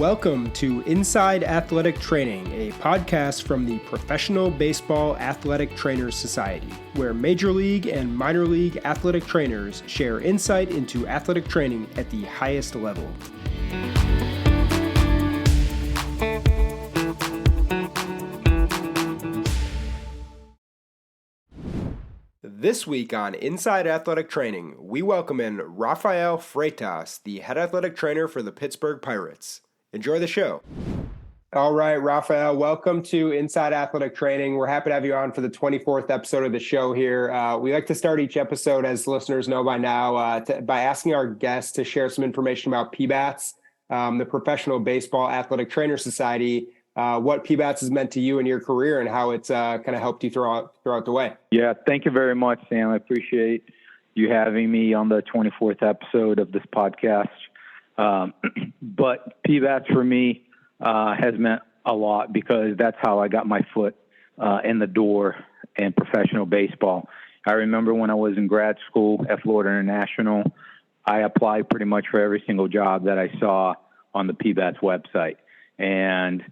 Welcome to Inside Athletic Training, a podcast from the Professional Baseball Athletic Trainers Society, where Major League and Minor League athletic trainers share insight into athletic training at the highest level. This week on Inside Athletic Training, we welcome in Rafael Freitas, the head athletic trainer for the Pittsburgh Pirates. Enjoy the show. All right, Rafael, welcome to Inside Athletic Training. We're happy to have you on for the 24th episode of the show here. We like to start each episode, as listeners know by now, by asking our guests to share some information about PBATS, the Professional Baseball Athletic Trainers Society, what PBATS has meant to you in your career and how it's kind of helped you throughout the way. Yeah, thank you very much, Sam. I appreciate you having me on the 24th episode of this podcast. But PBATS for me has meant a lot because that's how I got my foot in the door in professional baseball. I remember when I was in grad school at Florida International, I applied pretty much for every single job that I saw on the PBATS website. And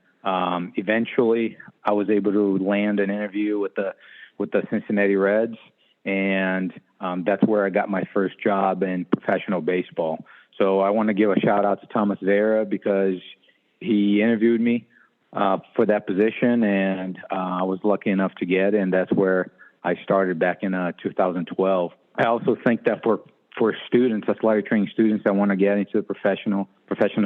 eventually I was able to land an interview with the Cincinnati Reds, and that's where I got my first job in professional baseball. So I want to give a shout out to Thomas Vera because he interviewed me for that position, and I was lucky enough to get it, and that's where I started back in 2012. I also think that for students, athletic training students that want to get into the profession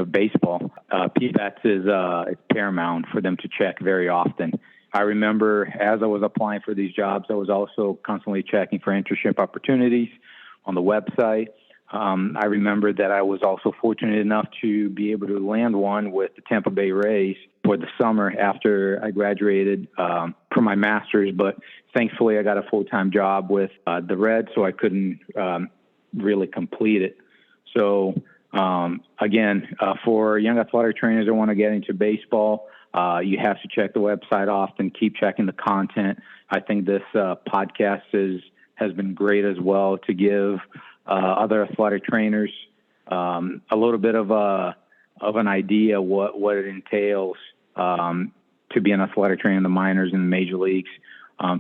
of baseball, PBATS is paramount for them to check very often. I remember as I was applying for these jobs, I was also constantly checking for internship opportunities on the website. I remember that I was also fortunate enough to be able to land one with the Tampa Bay Rays for the summer after I graduated from my master's. But thankfully, I got a full-time job with the Reds, so I couldn't really complete it. So again, for young athletic trainers that want to get into baseball, you have to check the website often, keep checking the content. I think this podcast has been great as well to give other athletic trainers a little bit of an idea what it entails to be an athletic trainer in the minors and the major leagues.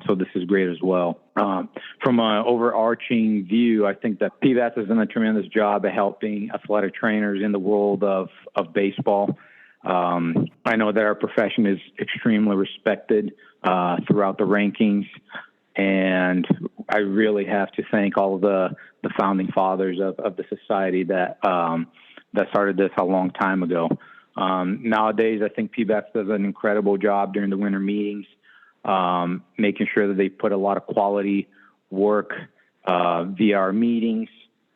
So this is great as well. From an overarching view, I think that PBATS has done a tremendous job at helping athletic trainers in the world of baseball. I know that our profession is extremely respected throughout the rankings, and I really have to thank all of the founding fathers of the society that started this a long time ago. Nowadays, I think PBATS does an incredible job during the winter meetings, making sure that they put a lot of quality work via our meetings,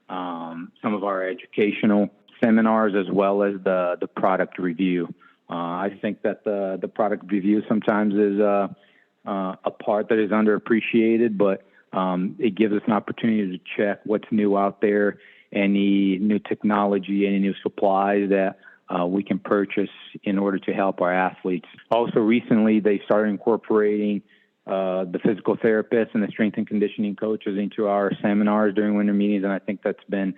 some of our educational seminars, as well as the product review. I think that the product review sometimes is a part that is underappreciated, but it gives us an opportunity to check what's new out there, any new technology, any new supplies that we can purchase in order to help our athletes. Also, recently, they started incorporating the physical therapists and the strength and conditioning coaches into our seminars during winter meetings, and I think that's been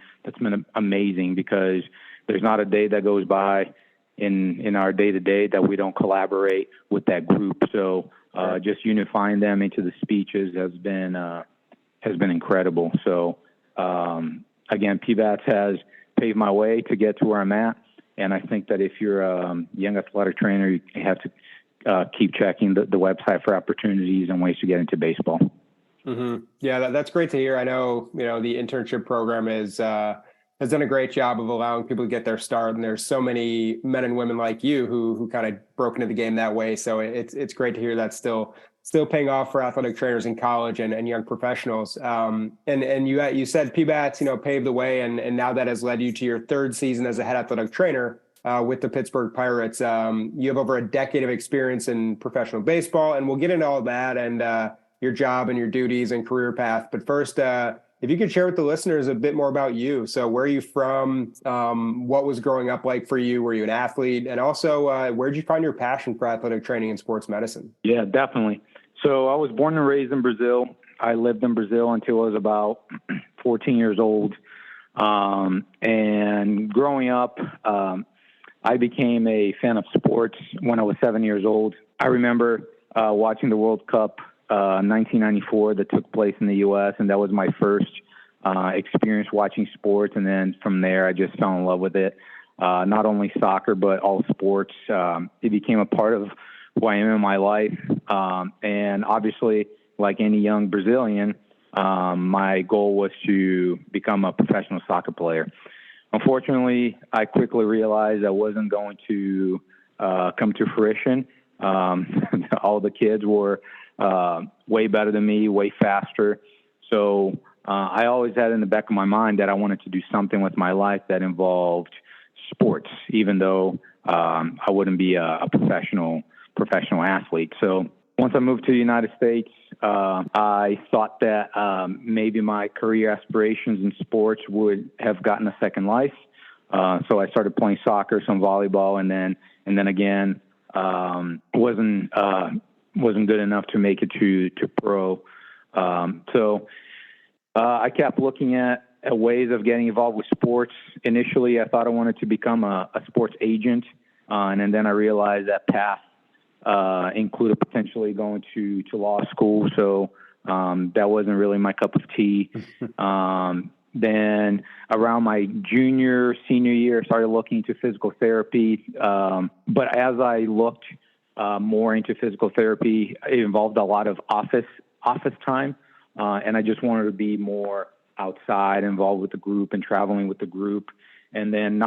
amazing because there's not a day that goes by in our day-to-day that we don't collaborate with that group. So just unifying them into the speeches has been incredible. So again, PBATS has paved my way to get to where I'm at. And I think that if you're a young athletic trainer, you have to keep checking the website for opportunities and ways to get into baseball. Mm-hmm. Yeah, that's great to hear. I know, the internship program has done a great job of allowing people to get their start. And there's so many men and women like you who kind of broke into the game that way. So it's great to hear that's still paying off for athletic trainers in college and young professionals. And you said PBATS, paved the way, and now that has led you to your third season as a head athletic trainer with the Pittsburgh Pirates. You have over a decade of experience in professional baseball, and we'll get into all that and your job and your duties and career path. But first, if you could share with the listeners a bit more about you. So where are you from? What was growing up like for you? Were you an athlete? And also, where did you find your passion for athletic training and sports medicine? Yeah, definitely. So I was born and raised in Brazil. I lived in Brazil until I was about 14 years old. And growing up, I became a fan of sports when I was 7 years old. I remember watching the World Cup 1994 that took place in the U.S., and that was my first experience watching sports. And then from there, I just fell in love with it. Not only soccer, but all sports. It became a part of who I am in my life. And obviously, like any young Brazilian, my goal was to become a professional soccer player. Unfortunately, I quickly realized I wasn't going to come to fruition. All the kids were way better than me, way faster. So I always had in the back of my mind that I wanted to do something with my life that involved sports, even though I wouldn't be a professional athlete. So once I moved to the United States, I thought that maybe my career aspirations in sports would have gotten a second life. So I started playing soccer, some volleyball, and then again wasn't good enough to make it to pro. So I kept looking at ways of getting involved with sports. Initially, I thought I wanted to become a sports agent, and then I realized that path included potentially going to law school. So that wasn't really my cup of tea. Then around my senior year, I started looking into physical therapy. But as I looked more into physical therapy, it involved a lot of office time. And I just wanted to be more outside, involved with the group and traveling with the group. And then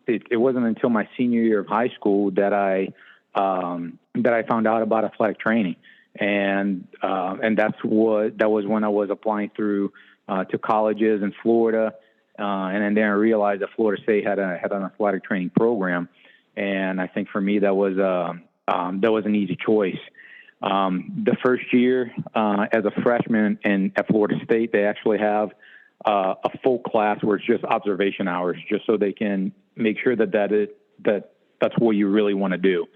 it wasn't until my senior year of high school that I found out about athletic training. And that was when I was applying through to colleges in Florida. And then I realized that Florida State had an athletic training program. And I think for me, that was an easy choice. The first year, as a freshman at Florida State, they actually have a full class where it's just observation hours, just so they can make sure that's what you really want to do.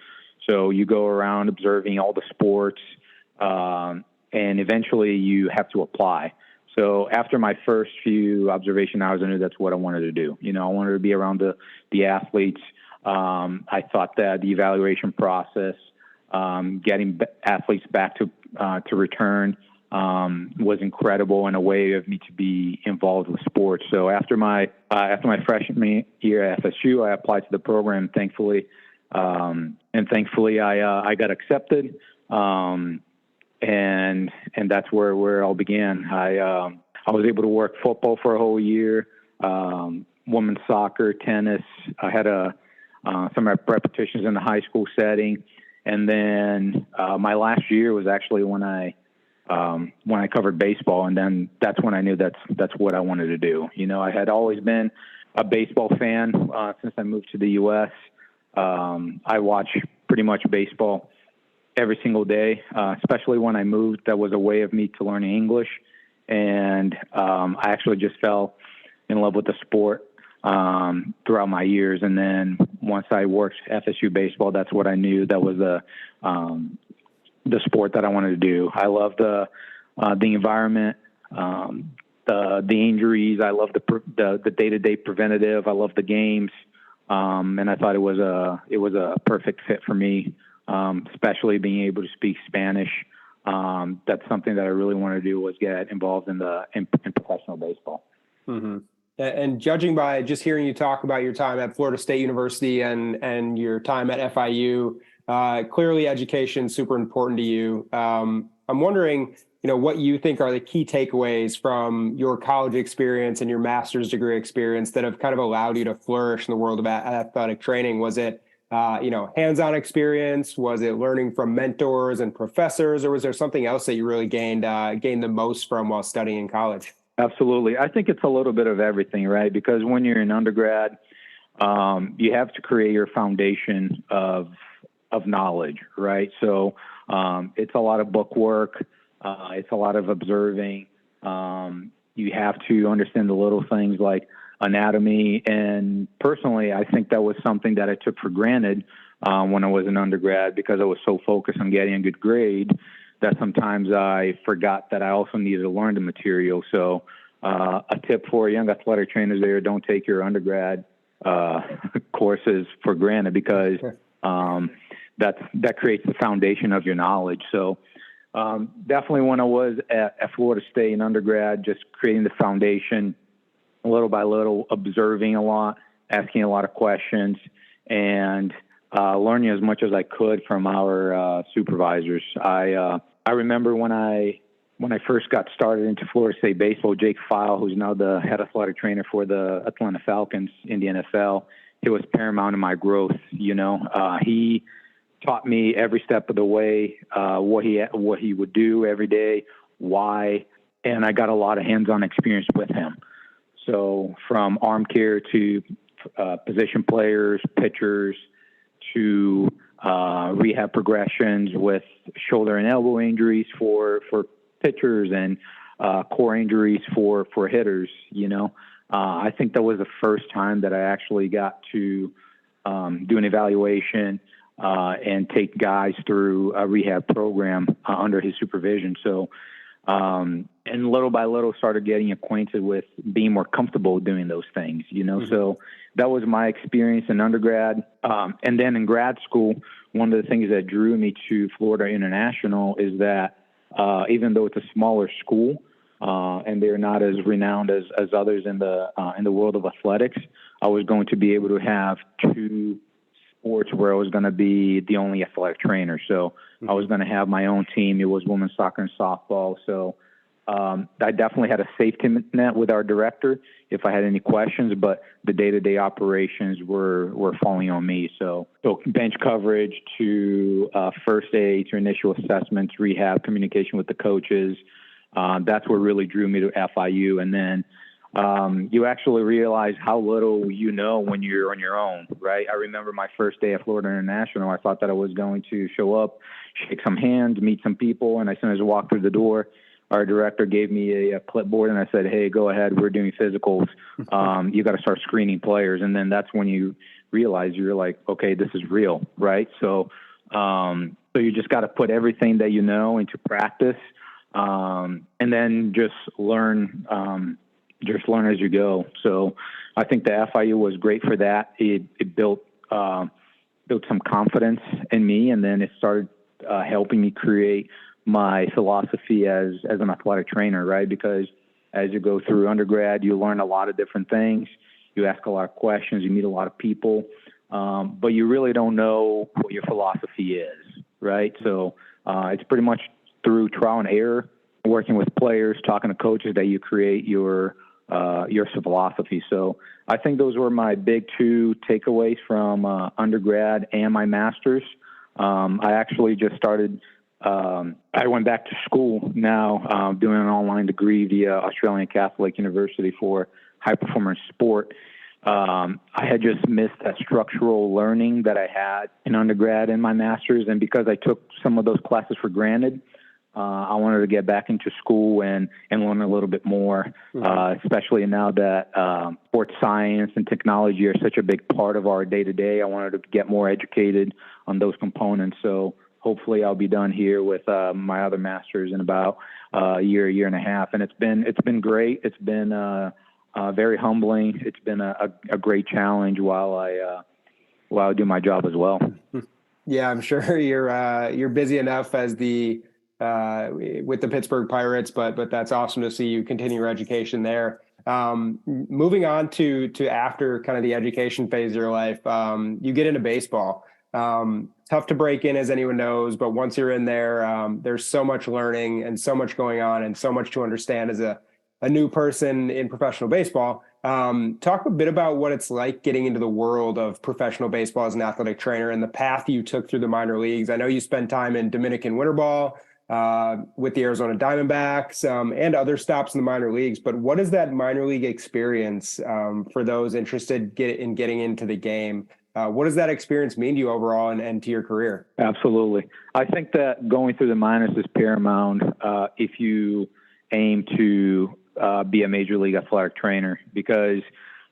So you go around observing all the sports, and eventually you have to apply. So after my first few observation hours, I knew that's what I wanted to do. I wanted to be around the athletes. I thought that the evaluation process, getting athletes back to return, was incredible and a way of me to be involved with sports. So after my freshman year at FSU, I applied to the program, thankfully. And thankfully I got accepted. And that's where it all began. I was able to work football for a whole year, women's soccer, tennis. I had some repetitions in the high school setting. And then my last year was actually when I covered baseball, and then that's when I knew that's what I wanted to do. I had always been a baseball fan since I moved to the U.S. I watch pretty much baseball every single day, especially when I moved. That was a way of me to learn English, and I actually just fell in love with the sport throughout my years. And then once I worked FSU baseball, that's what I knew that was the sport that I wanted to do. I love the environment, the injuries. I love the day-to-day preventative. I love the games. And I thought it was a perfect fit for me, especially being able to speak Spanish. That's something that I really wanted to do, was get involved in professional baseball. Mm-hmm. And judging by just hearing you talk about your time at Florida State University and your time at FIU, clearly education is super important to you. I'm wondering, what you think are the key takeaways from your college experience and your master's degree experience that have kind of allowed you to flourish in the world of athletic training. Was it, hands-on experience? Was it learning from mentors and professors, or was there something else that you really gained the most from while studying in college? Absolutely. I think it's a little bit of everything, right? Because when you're in undergrad, you have to create your foundation of knowledge, right? So it's a lot of book work. It's a lot of observing. You have to understand the little things like anatomy. And personally, I think that was something that I took for granted when I was an undergrad, because I was so focused on getting a good grade that sometimes I forgot that I also needed to learn the material. So a tip for young athletic trainers there: don't take your undergrad courses for granted because that creates the foundation of your knowledge. So definitely when I was at Florida State in undergrad, just creating the foundation little by little, observing a lot, asking a lot of questions, and learning as much as I could from our supervisors. I remember when I first got started into Florida State baseball, Jake File, who's now the head athletic trainer for the Atlanta Falcons in the NFL, he was paramount in my growth. He taught me every step of the way, what he would do every day, why, and I got a lot of hands-on experience with him. So from arm care to position players, pitchers, to rehab progressions with shoulder and elbow injuries for pitchers and core injuries for hitters. I think that was the first time that I actually got to do an evaluation and take guys through a rehab program under his supervision. So, and little by little started getting acquainted with being more comfortable doing those things, Mm-hmm. So that was my experience in undergrad. And then in grad school, one of the things that drew me to Florida International is that even though it's a smaller school and they're not as renowned as others in the world of athletics, I was going to be able to have two sports where I was going to be the only athletic trainer. So I was going to have my own team. It was women's soccer and softball. So I definitely had a safety net with our director if I had any questions, but the day-to-day operations were falling on me. So bench coverage to first aid to initial assessments, rehab, communication with the coaches. That's what really drew me to FIU. And then you actually realize how little you know when you're on your own, right? I remember my first day at Florida International. I thought that I was going to show up, shake some hands, meet some people, and as soon as I walked through the door, our director gave me a clipboard, and I said, "Hey, go ahead. We're doing physicals. You got to start screening players." And then that's when you realize you're like, "Okay, this is real, right?" So you just got to put everything that you know into practice, and then just learn as you go. So I think the FIU was great for that. It built some confidence in me, and then it started helping me create my philosophy as an athletic trainer, right? Because as you go through undergrad, you learn a lot of different things. You ask a lot of questions. You meet a lot of people, but you really don't know what your philosophy is, right? So it's pretty much through trial and error, working with players, talking to coaches, that you create your philosophy. So I think those were my big two takeaways from undergrad and my master's. I actually just started. I went back to school now, doing an online degree via Australian Catholic University for high performance sport. I had just missed that structural learning that I had in undergrad and my master's. And because I took some of those classes for granted, I wanted to get back into school and learn a little bit more, especially now that sports science and technology are such a big part of our day-to-day. I wanted to get more educated on those components. So hopefully I'll be done here with my other master's in about a year and a half. And it's been great. It's been very humbling. It's been a great challenge while I do my job as well. Yeah, I'm sure you're busy enough as with the Pittsburgh Pirates, but that's awesome to see you continue your education there. Moving on to after kind of the education phase of your life, you get into baseball. Tough to break in, as anyone knows, but once you're in there, there's so much learning and so much going on and so much to understand as a new person in professional baseball. Talk a bit about what it's like getting into the world of professional baseball as an athletic trainer and the path you took through the minor leagues. I know you spent time in Dominican winter ball with the Arizona Diamondbacks and other stops in the minor leagues, but what is that minor league experience for those interested in getting into the game? What does that experience mean to you overall and to your career? Absolutely. I think that going through the minors is paramount if you aim to be a major league athletic trainer, because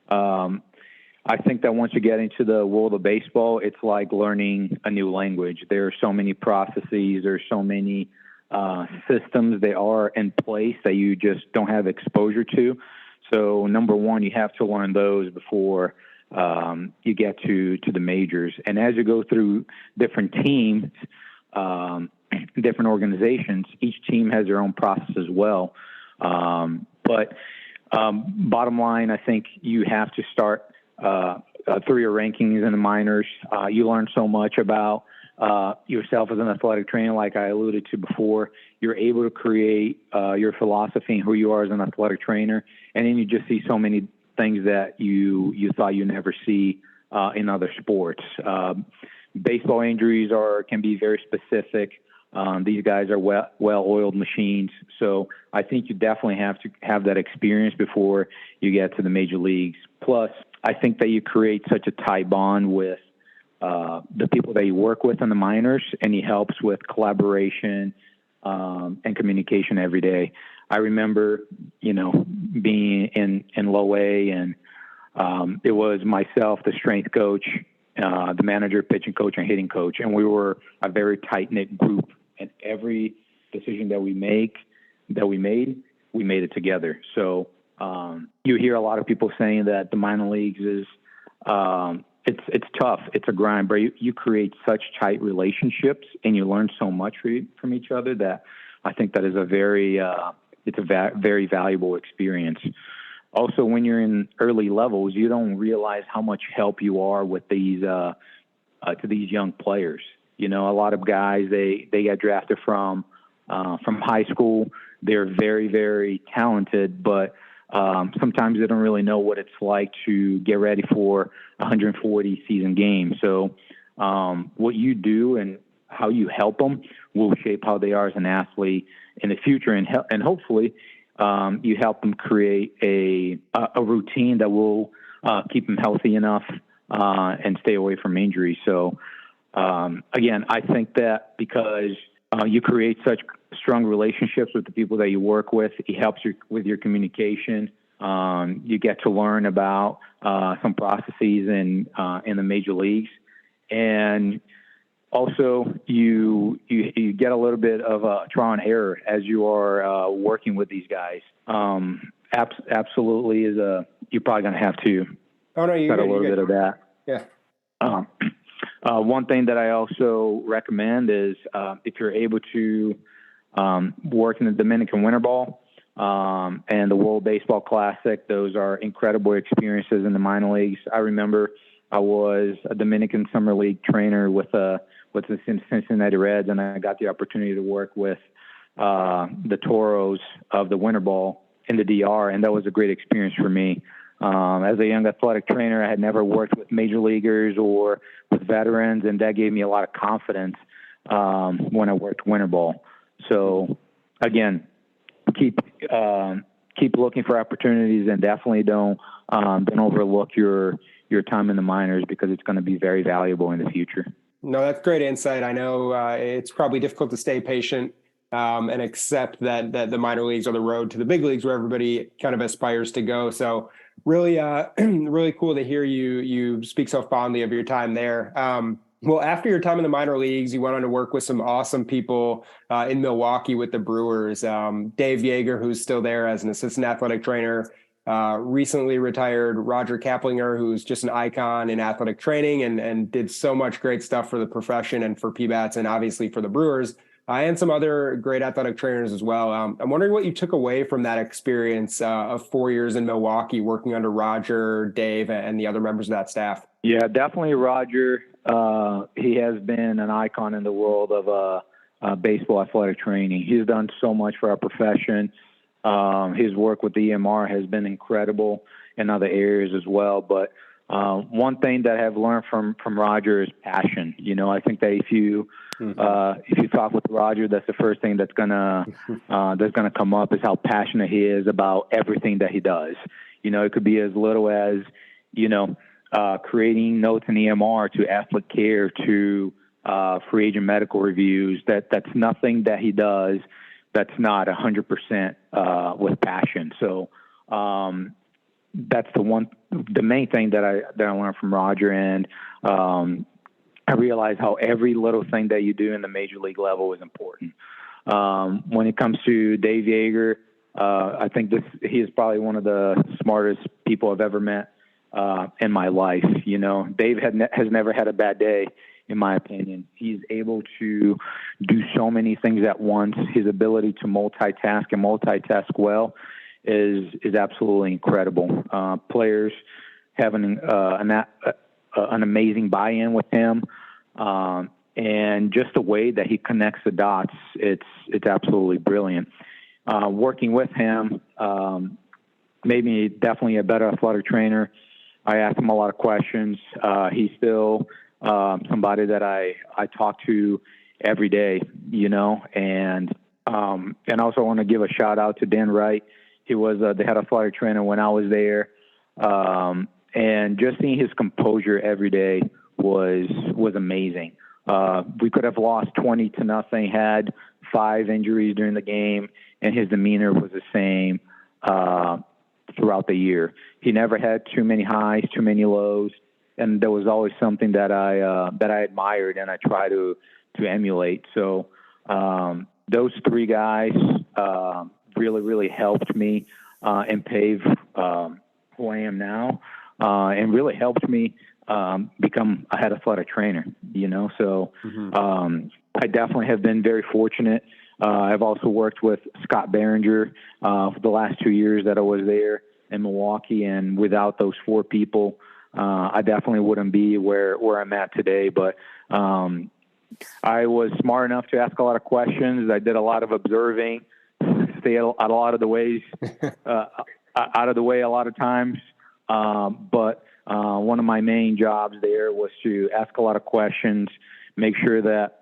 I think that once you get into the world of baseball, it's like learning a new language. There are so many processes, there's so many systems that are in place that you just don't have exposure to. So number one, you have to learn those before you get to the majors. And as you go through different teams, different organizations, each team has their own process as well. But bottom line, I think you have to start through your rankings in the minors. You learn so much about yourself as an athletic trainer, like I alluded to before. You're able to create your philosophy and who you are as an athletic trainer, and then you just see so many things that you thought you never see in other sports. Baseball injuries can be very specific. These guys are well-oiled machines, so I think you definitely have to have that experience before you get to the major leagues. Plus, I think that you create such a tight bond with the people that you work with in the minors, and he helps with collaboration and communication every day. I remember, being in low A, and it was myself, the strength coach, the manager, pitching coach, and hitting coach, and we were a very tight-knit group. And every decision that we made, we made it together. So you hear a lot of people saying that the minor leagues is it's tough. It's a grind, but you create such tight relationships and you learn so much from each other that I think that is a very valuable experience. Also, when you're in early levels, you don't realize how much help you are with these to these young players. A lot of guys, they get drafted from high school. They're very, very talented, but sometimes they don't really know what it's like to get ready for 140 season games. So what you do and how you help them will shape how they are as an athlete in the future, and hopefully you help them create a routine that will keep them healthy enough and stay away from injury. So again, I think that because you create such strong relationships with the people that you work with, it helps you with your communication. You get to learn about some processes in the major leagues, and also you get a little bit of a trial and error as you are working with these guys. Absolutely you're probably going to have to cut a little bit of that. Yeah. One thing that I also recommend is if you're able to work in the Dominican Winter Ball and the World Baseball Classic, those are incredible experiences in the minor leagues. I remember I was a Dominican Summer League trainer with the Cincinnati Reds, and I got the opportunity to work with the Toros of the Winter Ball in the DR, and that was a great experience for me. As a young athletic trainer, I had never worked with major leaguers or with veterans, and that gave me a lot of confidence when I worked winter ball. So, again, keep looking for opportunities, and definitely don't overlook your time in the minors, because it's going to be very valuable in the future. No, that's great insight. I know it's probably difficult to stay patient and accept that the minor leagues are the road to the big leagues where everybody kind of aspires to go. So really, really cool to hear you speak so fondly of your time there. Well, after your time in the minor leagues, you went on to work with some awesome people in Milwaukee with the Brewers. Dave Yeager, who's still there as an assistant athletic trainer, recently retired Roger Kaplinger, who's just an icon in athletic training and did so much great stuff for the profession and for PBATS and obviously for the Brewers. And some other great athletic trainers as well. I'm wondering what you took away from that experience of 4 years in Milwaukee working under Roger, Dave, and the other members of that staff. Yeah, definitely Roger. He has been an icon in the world of baseball athletic training. He's done so much for our profession. His work with the EMR has been incredible in other areas as well. But one thing that I've learned from Roger is passion. I think that if you talk with Roger, that's the first thing that's gonna come up, is how passionate he is about everything that he does. It could be as little as creating notes in EMR, to athlete care, to free agent medical reviews. That's nothing that he does that's not 100% with passion. So that's the main thing that I learned from Roger, and I realized how every little thing that you do in the major league level is important. When it comes to Dave Yeager, I think he is probably one of the smartest people I've ever met in my life. Dave has never had a bad day, in my opinion. He's able to do so many things at once. His ability to multitask and multitask well is absolutely incredible. Players having an amazing buy-in with him, and just the way that he connects the dots, it's absolutely brilliant. Working with him made me definitely a better athletic trainer. I asked him a lot of questions. He's still somebody that I talk to every day, and also want to give a shout out to Dan Wright. He was the head athletic trainer when I was there. And just seeing his composure every day was amazing. We could have lost 20-0, had 5 injuries during the game, and his demeanor was the same throughout the year. He never had too many highs, too many lows, and there was always something that I admired and I try to emulate. So those 3 guys really, really helped me and pave who I am now, and really helped me become a head athletic trainer, So I definitely have been very fortunate. I've also worked with Scott Behringer for the last 2 years that I was there in Milwaukee, and without those 4 people, I definitely wouldn't be where I'm at today. But I was smart enough to ask a lot of questions. I did a lot of observing, stay out a lot of the ways, out of the way a lot of times. But one of my main jobs there was to ask a lot of questions, make sure that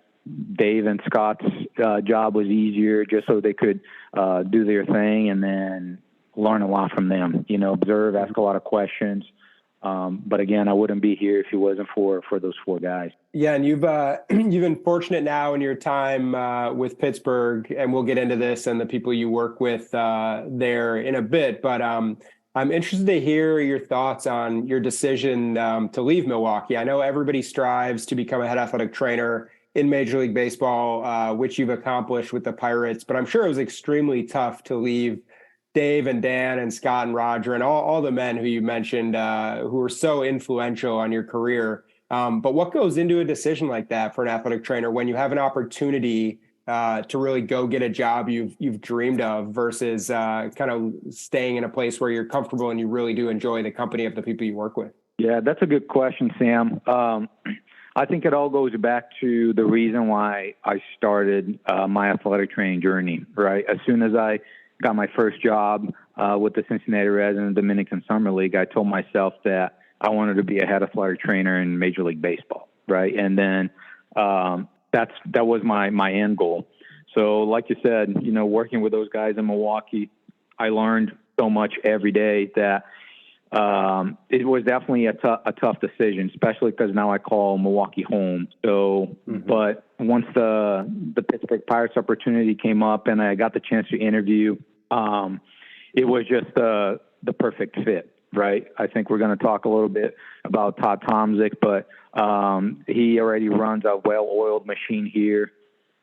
Dave and Scott's job was easier, just so they could do their thing, and then learn a lot from them. Observe, ask a lot of questions. But again, I wouldn't be here if it wasn't for those 4 guys. Yeah, and you've been fortunate now in your time with Pittsburgh, and we'll get into this and the people you work with there in a bit. But I'm interested to hear your thoughts on your decision to leave Milwaukee. I know everybody strives to become a head athletic trainer in Major League Baseball, which you've accomplished with the Pirates, but I'm sure it was extremely tough to leave Dave and Dan and Scott and Roger and all the men who you mentioned who were so influential on your career. But what goes into a decision like that for an athletic trainer when you have an opportunity to really go get a job you've dreamed of versus kind of staying in a place where you're comfortable and you really do enjoy the company of the people you work with? Yeah, that's a good question, Sam. I think it all goes back to the reason why I started my athletic training journey, right? As soon as I got my first job with the Cincinnati Reds in the Dominican Summer League, I told myself that I wanted to be a head athletic trainer in Major League Baseball, right? And then that was my end goal. So like you said, working with those guys in Milwaukee, I learned so much every day that it was definitely a tough decision, especially because now I call Milwaukee home. So, but once the Pittsburgh Pirates opportunity came up and I got the chance to interview, it was just the perfect fit, right? I think we're going to talk a little bit about Todd Tomzik, but he already runs a well-oiled machine here.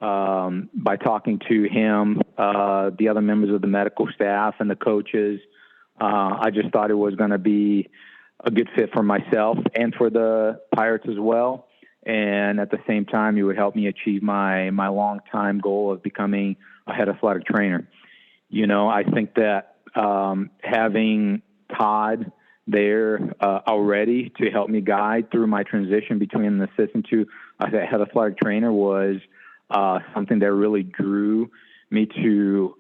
By talking to him, the other members of the medical staff and the coaches, I just thought it was going to be a good fit for myself and for the Pirates as well. And at the same time, it would help me achieve my long-time goal of becoming a head athletic trainer. I think that having Todd there already to help me guide through my transition between an assistant to a head athletic trainer was something that really drew me to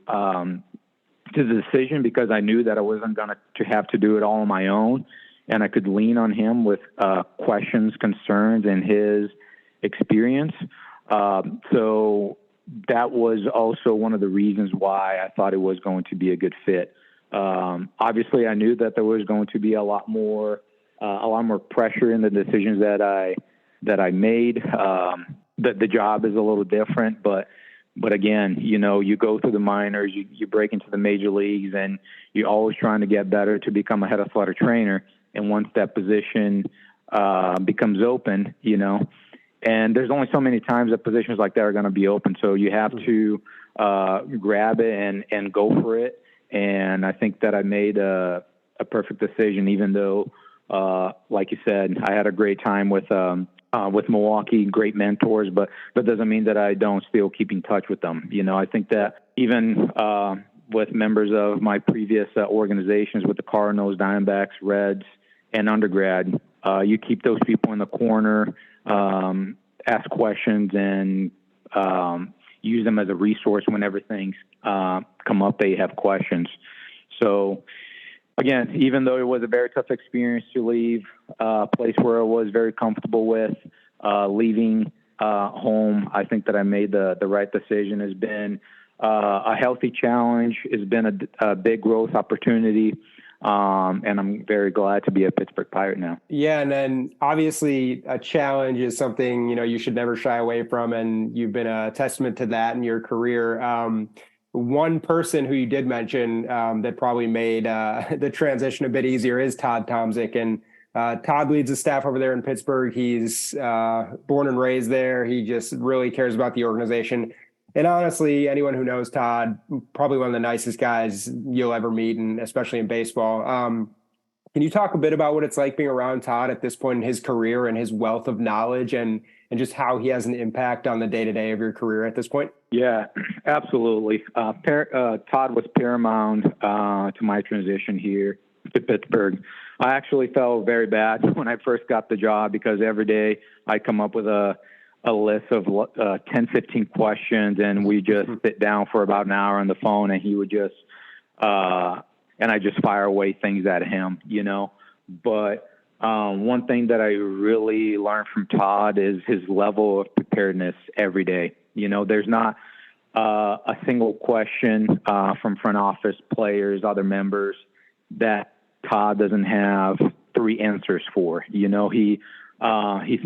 the decision, because I knew that I wasn't going to have to do it all on my own, and I could lean on him with questions, concerns, and his experience. So that was also one of the reasons why I thought it was going to be a good fit. Obviously, I knew that there was going to be a lot more pressure in the decisions that I made. The job is a little different, but again, you go through the minors, you break into the major leagues, and you're always trying to get better to become a head athletic trainer. And once that position becomes open, and there's only so many times that positions like that are going to be open. So you have to grab it and go for it. And I think that I made a perfect decision, even though like you said, I had a great time with Milwaukee, great mentors, but that doesn't mean that I don't still keep in touch with them. I think that even with members of my previous organizations, with the Cardinals, Diamondbacks, Reds, and undergrad, you keep those people in the corner, ask questions, and use them as a resource whenever things come up that you have questions. So, again, even though it was a very tough experience to leave a place where I was very comfortable with, leaving home, I think that I made the right decision. Has been a healthy challenge. It's been a big growth opportunity. And I'm very glad to be a Pittsburgh Pirate now. Yeah. And then obviously a challenge is something, you should never shy away from. And you've been a testament to that in your career. One person who you did mention that probably made the transition a bit easier is Todd Tomczyk. And Todd leads the staff over there in Pittsburgh. He's born and raised there. He just really cares about the organization. And honestly, anyone who knows Todd, probably one of the nicest guys you'll ever meet, and especially in baseball. Can you talk a bit about what it's like being around Todd at this point in his career and his wealth of knowledge and just how he has an impact on the day-to-day of your career at this point? Yeah, absolutely. Todd was paramount to my transition here to Pittsburgh. I actually felt very bad when I first got the job because every day I come up with a list of 10, 15 questions, and we just sit down for about an hour on the phone, and he would just and I just fire away things at him, But one thing that I really learned from Todd is his level of preparedness every day. There's not a single question from front office players, other members, that Todd doesn't have 3 answers for. He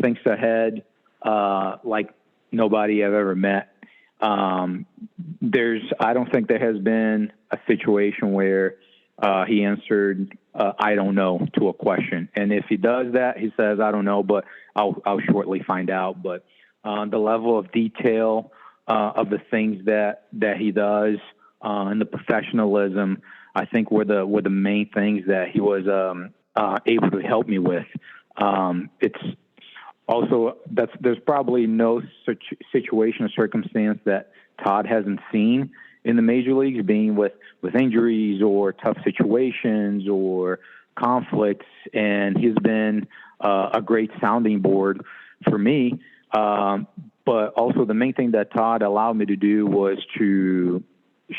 thinks ahead like nobody I've ever met. I don't think there has been a situation where he answered I don't know to a question. And if he does that, he says, I don't know, but I'll shortly find out. But the level of detail of the things that he does and the professionalism, I think were the main things that he was able to help me with. It's also there's probably no such situation or circumstance that Todd hasn't seen in the major leagues, being with injuries or tough situations or conflicts, and he's been a great sounding board for me. But also the main thing that Todd allowed me to do was to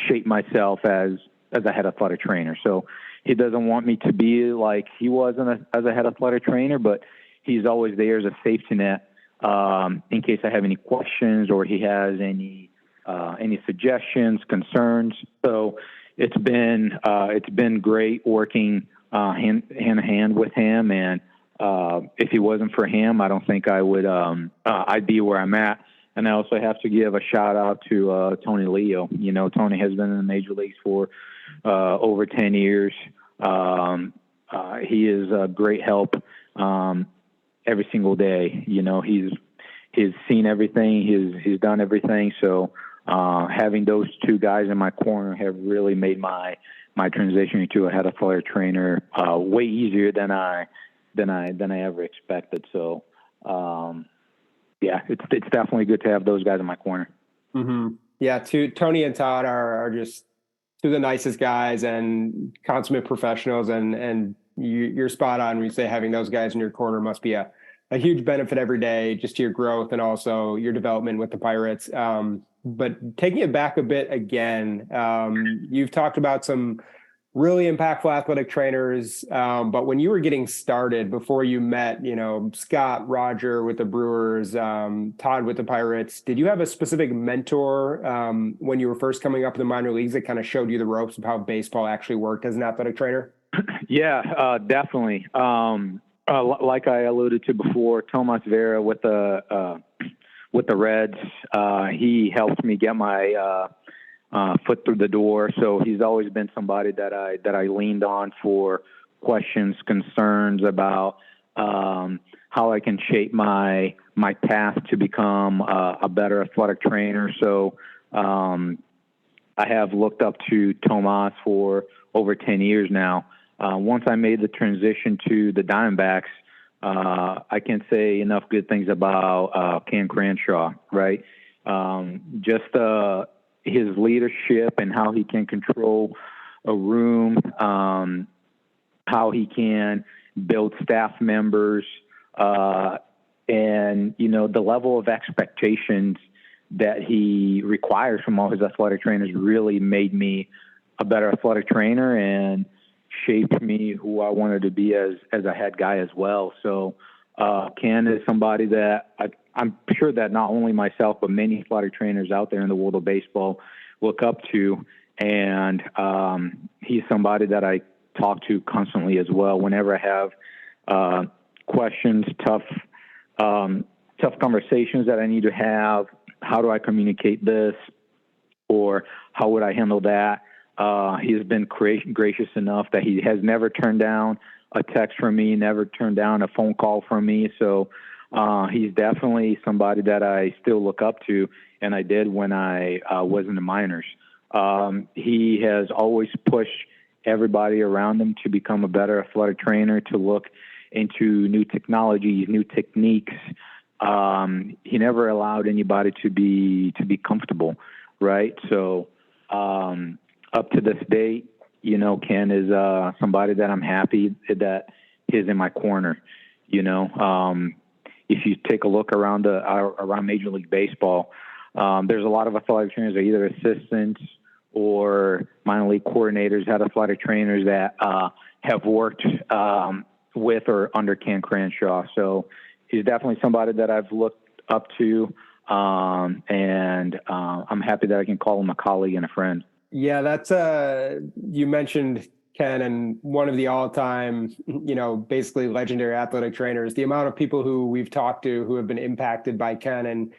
shape myself as a head athletic trainer. So he doesn't want me to be like he was as a head athletic trainer, but he's always there as a safety net in case I have any questions or he has any suggestions, concerns. So it's been great working hand in hand with him. And if it wasn't for him, I don't think I would I'd be where I'm at. And I also have to give a shout out to Tony Leo. Tony has been in the major leagues for over 10 years. He is a great help every single day. He's seen everything. He's done everything. So having those 2 guys in my corner have really made my transition into a head athletic trainer way easier than I ever expected. So yeah, it's definitely good to have those guys in my corner. Mm-hmm. Yeah, Tony and Todd are just 2 of the nicest guys and consummate professionals, and you're spot on when you say having those guys in your corner must be a huge benefit every day, just to your growth and also your development with the Pirates. But taking it back a bit again, you've talked about some really impactful athletic trainers. But when you were getting started, before you met, Scott, Roger with the Brewers, Todd with the Pirates, did you have a specific mentor when you were first coming up in the minor leagues that kind of showed you the ropes of how baseball actually worked as an athletic trainer? Yeah, definitely. Like I alluded to before, Tomas Vera with the Reds, he helped me get my foot through the door. So he's always been somebody that I leaned on for questions, concerns about how I can shape my path to become a better athletic trainer. So I have looked up to Tomas for over 10 years now. once I made the transition to the Diamondbacks, I can't say enough good things about Ken Crenshaw, right? Just his leadership and how he can control a room, how he can build staff members, and, the level of expectations that he requires from all his athletic trainers really made me a better athletic trainer and shaped me who I wanted to be as a head guy as well. So Ken is somebody that I'm sure that not only myself, but many athletic trainers out there in the world of baseball look up to. And he's somebody that I talk to constantly as well. Whenever I have questions, tough conversations that I need to have, how do I communicate this, or how would I handle that? He has been gracious enough that he has never turned down a text from me, never turned down a phone call from me. So he's definitely somebody that I still look up to, and I did when I was in the minors. He has always pushed everybody around him to become a better athletic trainer, to look into new technologies, new techniques. He never allowed anybody to be comfortable, right? So up to this date, Ken is somebody that I'm happy that is in my corner. If you take a look around around Major League Baseball, there's a lot of athletic trainers that are either assistants or minor league coordinators, head athletic trainers that have worked with or under Ken Crenshaw. So he's definitely somebody that I've looked up to, and I'm happy that I can call him a colleague and a friend. Yeah, that's you mentioned Ken, and one of the all-time, basically legendary athletic trainers. The amount of people who we've talked to who have been impacted by Ken and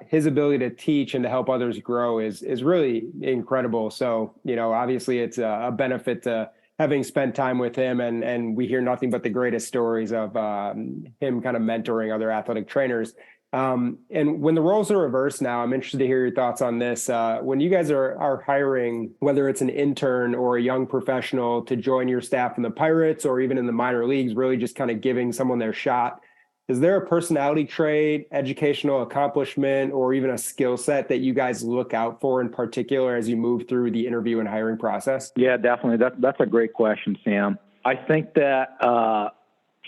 his ability to teach and to help others grow is really incredible. So, obviously it's a benefit to having spent time with him, and we hear nothing but the greatest stories of him kind of mentoring other athletic trainers. And when the roles are reversed now, I'm interested to hear your thoughts on this. When you guys are hiring, whether it's an intern or a young professional to join your staff in the Pirates or even in the minor leagues, really just kind of giving someone their shot, is there a personality trait, educational accomplishment, or even a skill set that you guys look out for in particular as you move through the interview and hiring process? Yeah, definitely. That's a great question, Sam. I think that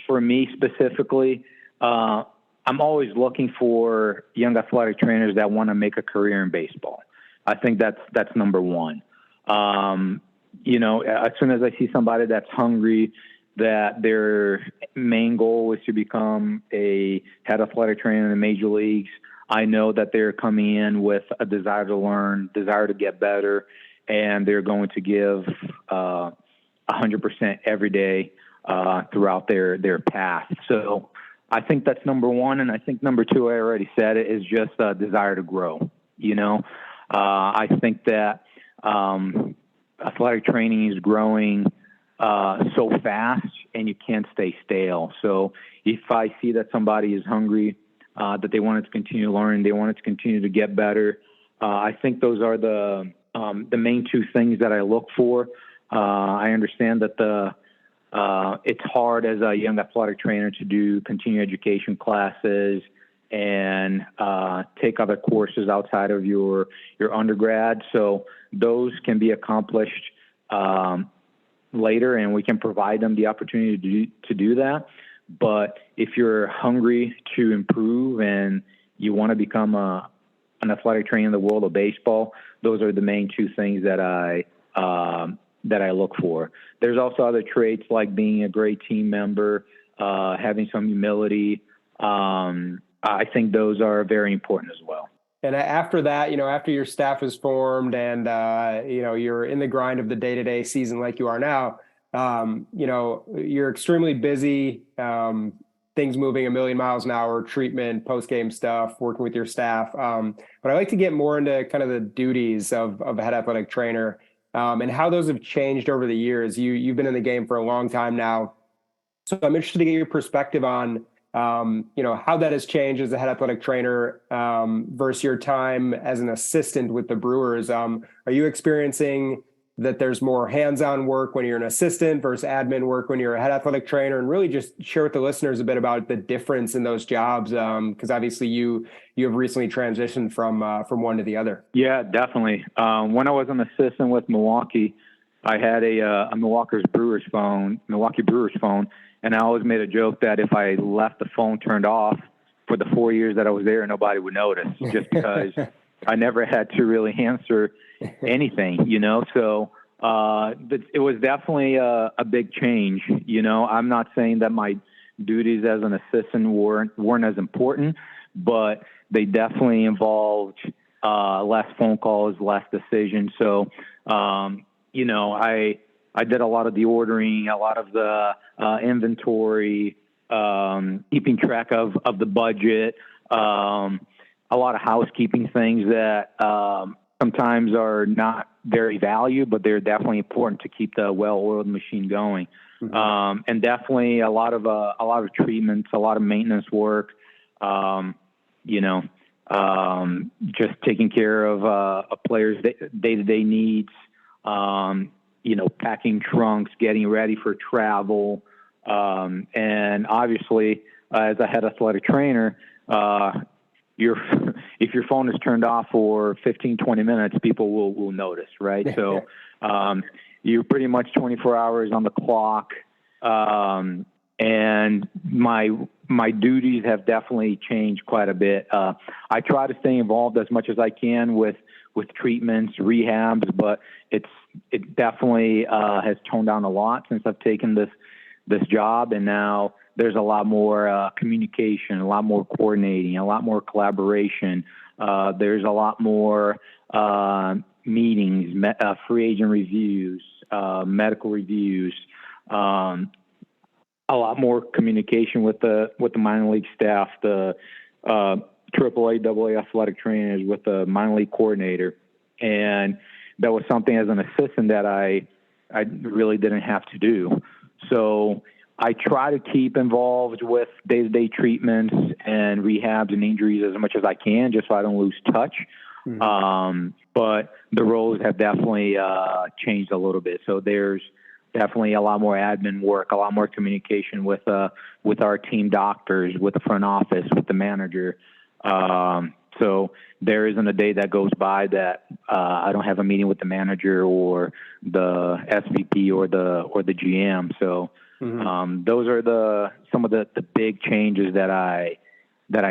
for me specifically, I'm always looking for young athletic trainers that want to make a career in baseball. I think that's number one. As soon as I see somebody that's hungry, that their main goal is to become a head athletic trainer in the major leagues, I know that they're coming in with a desire to learn, desire to get better, and they're going to give 100% every day throughout their path. So I think that's number one. And I think number two, I already said it, is just a desire to grow. I think that athletic training is growing so fast, and you can't stay stale. So if I see that somebody is hungry, that they wanted to continue learning, they wanted to continue to get better, I think those are the main two things that I look for. I understand that it's hard as a young athletic trainer to do continuing education classes and take other courses outside of your undergrad. So those can be accomplished later, and we can provide them the opportunity to do that. But if you're hungry to improve and you want to become an athletic trainer in the world of baseball, those are the main two things that I look for. There's also other traits like being a great team member, having some humility. I think those are very important as well. And after that, after your staff is formed and, you're in the grind of the day-to-day season like you are now, you're extremely busy, things moving a million miles an hour, treatment, post-game stuff, working with your staff. But I like to get more into kind of the duties of a head athletic trainer and how those have changed over the years. You've been in the game for a long time now. So I'm interested to get your perspective on how that has changed as a head athletic trainer versus your time as an assistant with the Brewers. Are you experiencing that there's more hands-on work when you're an assistant versus admin work when you're a head athletic trainer, and really just share with the listeners a bit about the difference in those jobs. Because obviously you have recently transitioned from one to the other. Yeah, definitely. When I was an assistant with Milwaukee, I had a Milwaukee Brewers phone, and I always made a joke that if I left the phone turned off for the 4 years that I was there, nobody would notice, just because I never had to really answer anything, So it was definitely a big change. I'm not saying that my duties as an assistant weren't as important, but they definitely involved less phone calls, less decisions. So, I did a lot of the ordering, a lot of the inventory, keeping track of the budget, a lot of housekeeping things that sometimes are not very valued, but they're definitely important to keep the well-oiled machine going. Mm-hmm. And definitely a lot of treatments, a lot of maintenance work, just taking care of a player's day-to-day needs, packing trunks, getting ready for travel. And obviously, as a head athletic trainer, if your phone is turned off for 15, 20 minutes, people will notice, right? So you're pretty much 24 hours on the clock. And my duties have definitely changed quite a bit. I try to stay involved as much as I can with treatments, rehabs, but it definitely has toned down a lot since I've taken this job, and now there's a lot more communication, a lot more coordinating, a lot more collaboration. There's a lot more meetings, free agent reviews, medical reviews, a lot more communication with the minor league staff, the AAA, AA athletic trainers, with the minor league coordinator. And that was something as an assistant that I really didn't have to do. So I try to keep involved with day-to-day treatments and rehabs and injuries as much as I can, just so I don't lose touch. Mm-hmm. But the roles have definitely changed a little bit. So there's definitely a lot more admin work, a lot more communication with our team doctors, with the front office, with the manager. So there isn't a day that goes by that I don't have a meeting with the manager or the SVP or the GM. So mm-hmm. Those are some of the big changes that I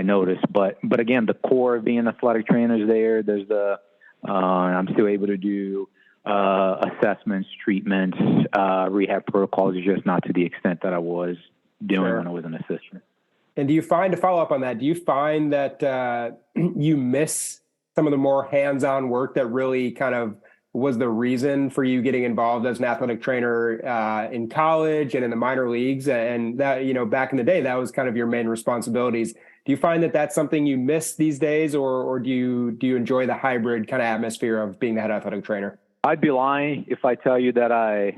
noticed. But again, the core of being an athletic trainer is there. There's I'm still able to do assessments, treatments, rehab protocols, just not to the extent that I was doing when I was an assistant. And do you find, to follow up on that, do you find that you miss some of the more hands-on work that really kind of was the reason for you getting involved as an athletic trainer in college and in the minor leagues? And that, back in the day, that was kind of your main responsibilities. Do you find that that's something you miss these days, or do you enjoy the hybrid kind of atmosphere of being the head athletic trainer? I'd be lying if I tell you that I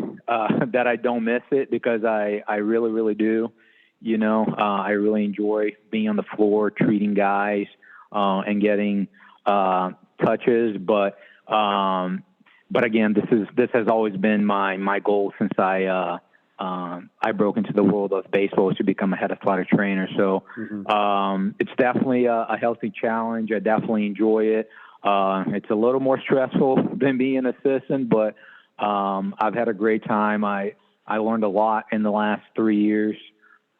don't miss it, because I really, really do. I really enjoy being on the floor, treating guys, and getting touches. But again, this has always been my goal since I broke into the world of baseball, to become a head athletic trainer. So mm-hmm. It's definitely a healthy challenge. I definitely enjoy it. It's a little more stressful than being an assistant, but I've had a great time. I learned a lot in the last 3 years.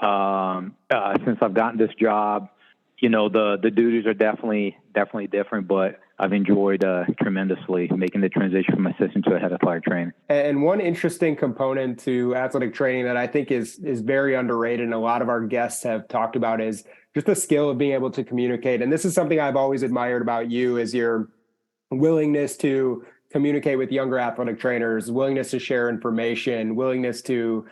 Since I've gotten this job, the duties are definitely different, but I've enjoyed tremendously making the transition from assistant to a head athletic trainer. And one interesting component to athletic training that I think is very underrated, and a lot of our guests have talked about, is just the skill of being able to communicate. And this is something I've always admired about you, is your willingness to communicate with younger athletic trainers, willingness to share information, willingness to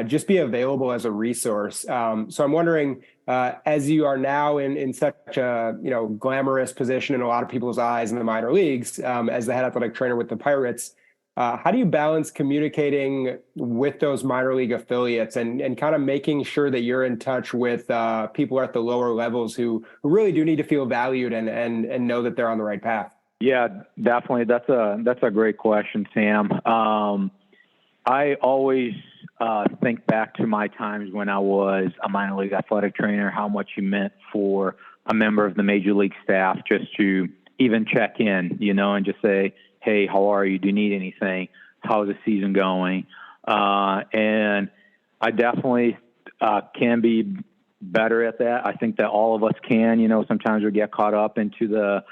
just be available as a resource. So I'm wondering, as you are now in such a glamorous position in a lot of people's eyes in the minor leagues, as the head athletic trainer with the Pirates, how do you balance communicating with those minor league affiliates and kind of making sure that you're in touch with people at the lower levels who really do need to feel valued and know that they're on the right path? Yeah, definitely. That's a great question, Sam. I always think back to my times when I was a minor league athletic trainer, how much you meant for a member of the major league staff just to even check in, and just say, hey, how are you? Do you need anything? How's the season going? And I definitely can be better at that. I think that all of us can. Sometimes we get caught up into the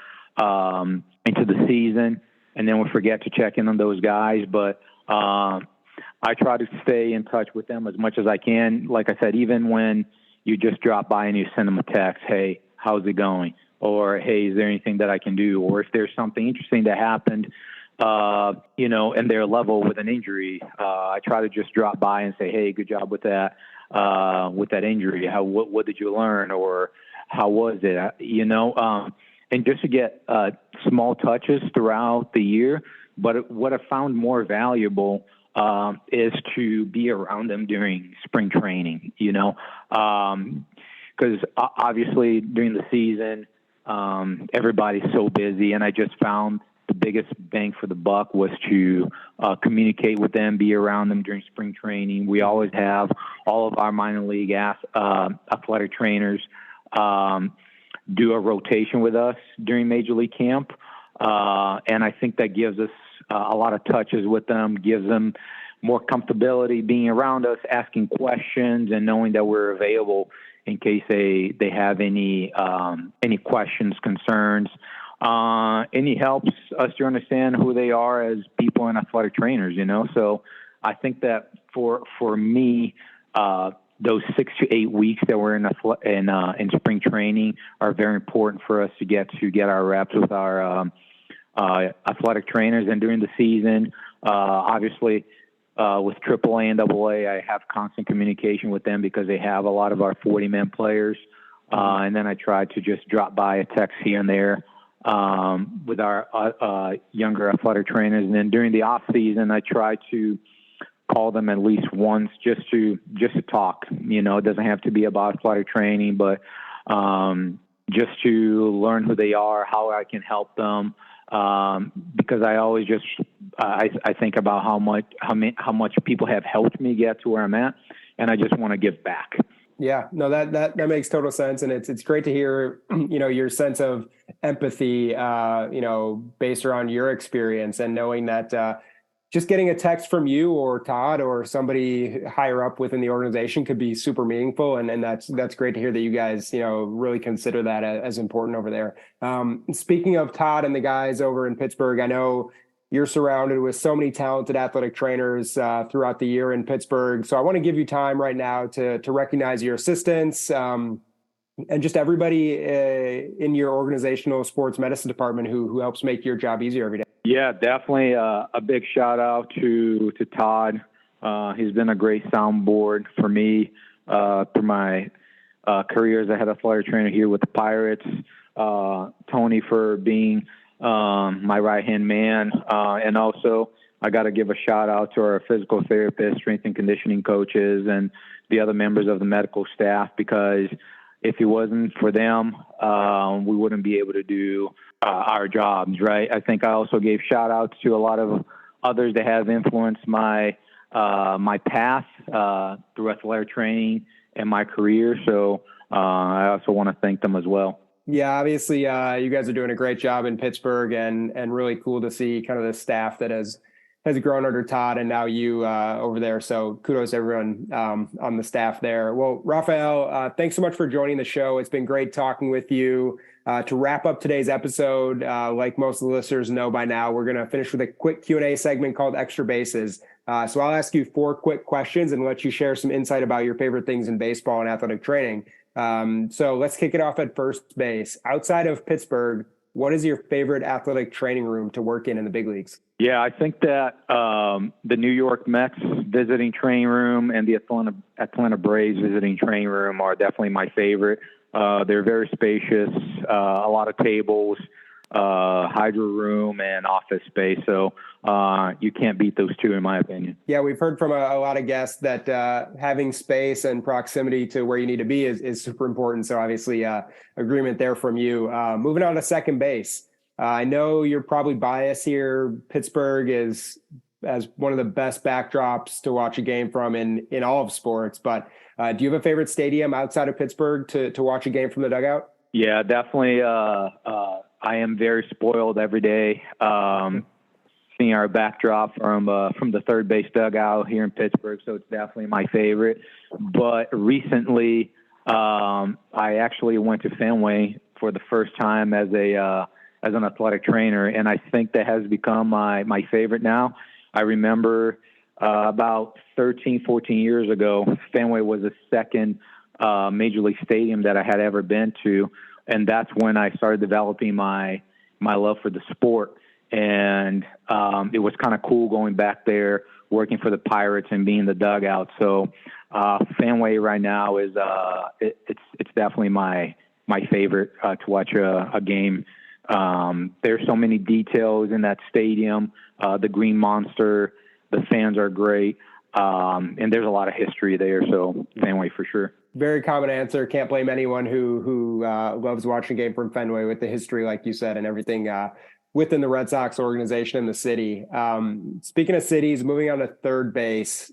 season, and then we forget to check in on those guys. But I try to stay in touch with them as much as I can. Like I said, even when you just drop by and you send them a text, hey, how's it going? Or, hey, is there anything that I can do? Or if there's something interesting that happened, in their level with an injury, I try to just drop by and say, hey, good job with that injury. What did you learn? Or how was it? And just to get small touches throughout the year. But what I found more valuable is to be around them during spring training, because obviously during the season, everybody's so busy, and I just found the biggest bang for the buck was to communicate with them, be around them during spring training. We always have all of our minor league athletic trainers do a rotation with us during Major League Camp, and I think that gives us a lot of touches with them, gives them more comfortability being around us, asking questions, and knowing that we're available in case they have any questions, concerns. And it helps us to understand who they are as people and athletic trainers, So I think that for me, those 6 to 8 weeks that we're in spring training are very important for us to get our reps with our athletic trainers. And during the season, obviously, with AAA and AA, I have constant communication with them because they have a lot of our 40-man players. And then I try to just drop by a text here and there with our younger athletic trainers. And then during the off season, I try to call them at least once just to talk. It doesn't have to be about athletic training, but just to learn who they are, how I can help them. Because I always just I think about how much people have helped me get to where I'm at, and I just want to give back. Yeah, no, that makes total sense, and it's great to hear your sense of empathy, based around your experience, and knowing that just getting a text from you or Todd or somebody higher up within the organization could be super meaningful. And that's great to hear that you guys, really consider that as important over there. Speaking of Todd and the guys over in Pittsburgh, I know you're surrounded with so many talented athletic trainers throughout the year in Pittsburgh. So I want to give you time right now to recognize your assistants and just everybody in your organizational sports medicine department who helps make your job easier every day. Yeah, definitely a big shout out to Todd. He's been a great soundboard for me through my career as a head athletic trainer here with the Pirates. Tony for being my right-hand man. And also I got to give a shout out to our physical therapists, strength and conditioning coaches, and the other members of the medical staff, because if it wasn't for them, we wouldn't be able to do our jobs, right? I think I also gave shout outs to a lot of others that have influenced my path through athletic training and my career. So I also want to thank them as well. Yeah, obviously, you guys are doing a great job in Pittsburgh, and really cool to see kind of the staff that has grown under Todd and now you over there. So kudos to everyone on the staff there. Well, Rafael, thanks so much for joining the show. It's been great talking with you. To wrap up today's episode, like most of the listeners know by now, we're going to finish with a quick Q&A segment called Extra Bases. So I'll ask you 4 quick questions and let you share some insight about your favorite things in baseball and athletic training. So let's kick it off at first base. Outside of Pittsburgh, what is your favorite athletic training room to work in the big leagues? Yeah, I think that the New York Mets visiting training room and the Atlanta Braves visiting training room are definitely my favorite. They're very spacious, a lot of tables, hydro room, and office space. So you can't beat those two, in my opinion. Yeah, we've heard from a lot of guests that having space and proximity to where you need to be is super important. So obviously agreement there from you. Moving on to second base. I know you're probably biased here. Pittsburgh is as one of the best backdrops to watch a game from in all of sports. But do you have a favorite stadium outside of Pittsburgh to watch a game from the dugout? Yeah, definitely. I am very spoiled every day. Seeing our backdrop from the third base dugout here in Pittsburgh, so it's definitely my favorite. But recently, I actually went to Fenway for the first time as an athletic trainer, and I think that has become my favorite now. I remember about 13, 14 years ago, Fenway was the second major league stadium that I had ever been to, and that's when I started developing my love for the sport. And it was kind of cool going back there, working for the Pirates and being in the dugout. So Fenway right now is it's definitely my favorite to watch a game. There's so many details in that stadium. The Green Monster, the fans are great, and there's a lot of history there. So Fenway for sure. Very common answer. Can't blame anyone who loves watching a game from Fenway with the history, like you said, and everything within the Red Sox organization in the city. Speaking of cities, moving on to third base,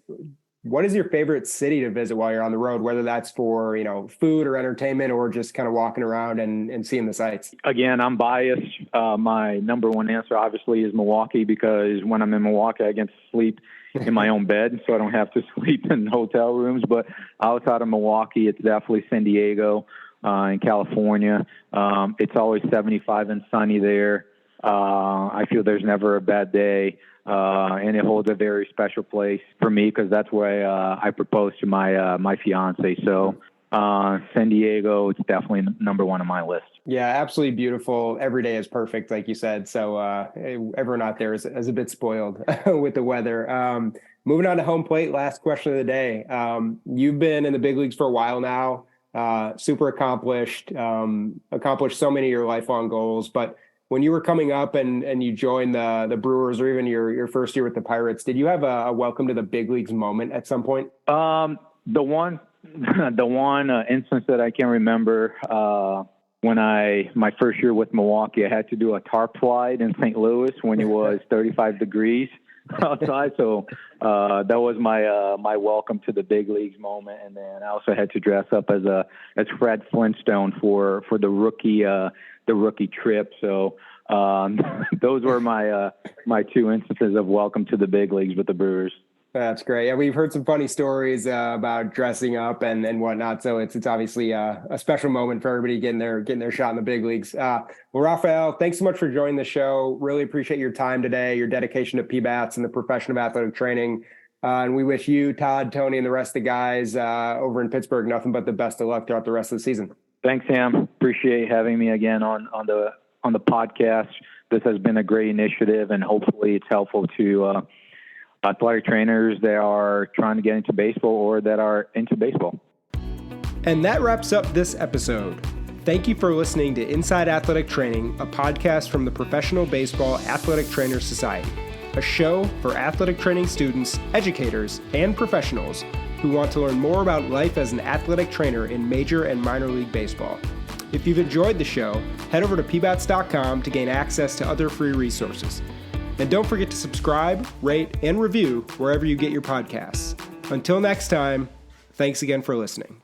what is your favorite city to visit while you're on the road, whether that's for, food or entertainment or just kind of walking around and seeing the sights? Again, I'm biased. My number one answer obviously is Milwaukee, because when I'm in Milwaukee, I get to sleep in my own bed, so I don't have to sleep in hotel rooms. But outside of Milwaukee, it's definitely San Diego in California. It's always 75 and sunny there. I feel there's never a bad day, and it holds a very special place for me because that's where I proposed to my fiance. So San Diego, it's definitely number one on my list. Yeah, absolutely beautiful. Every day is perfect, like you said. So everyone out there is a bit spoiled with the weather. Moving on to home plate, last question of the day. You've been in the big leagues for a while now, super accomplished so many of your lifelong goals. But when you were coming up and you joined the Brewers, or even your first year with the Pirates, did you have a welcome to the big leagues moment at some point? The one instance that I can remember, when my first year with Milwaukee, I had to do a tarp slide in St. Louis when it was 35 degrees outside. So that was my welcome to the big leagues moment. And then I also had to dress up as Fred Flintstone for the rookie trip. So those were my two instances of welcome to the big leagues with the Brewers. That's great. Yeah, we've heard some funny stories about dressing up and whatnot. So it's obviously a special moment for everybody getting their shot in the big leagues. Well, Rafael, thanks so much for joining the show. Really appreciate your time today, your dedication to PBATS and the profession of athletic training. And we wish you, Todd, Tony, and the rest of the guys over in Pittsburgh nothing but the best of luck throughout the rest of the season. Thanks, Sam. Appreciate having me again on the podcast. This has been a great initiative, and hopefully it's helpful to athletic trainers that are trying to get into baseball or that are into baseball. And that wraps up this episode. Thank you for listening to Inside Athletic Training, a podcast from the Professional Baseball Athletic Trainers Society, a show for athletic training students, educators, and professionals who want to learn more about life as an athletic trainer in major and minor league baseball. If you've enjoyed the show, head over to PBATS.com to gain access to other free resources. And don't forget to subscribe, rate, and review wherever you get your podcasts. Until next time, thanks again for listening.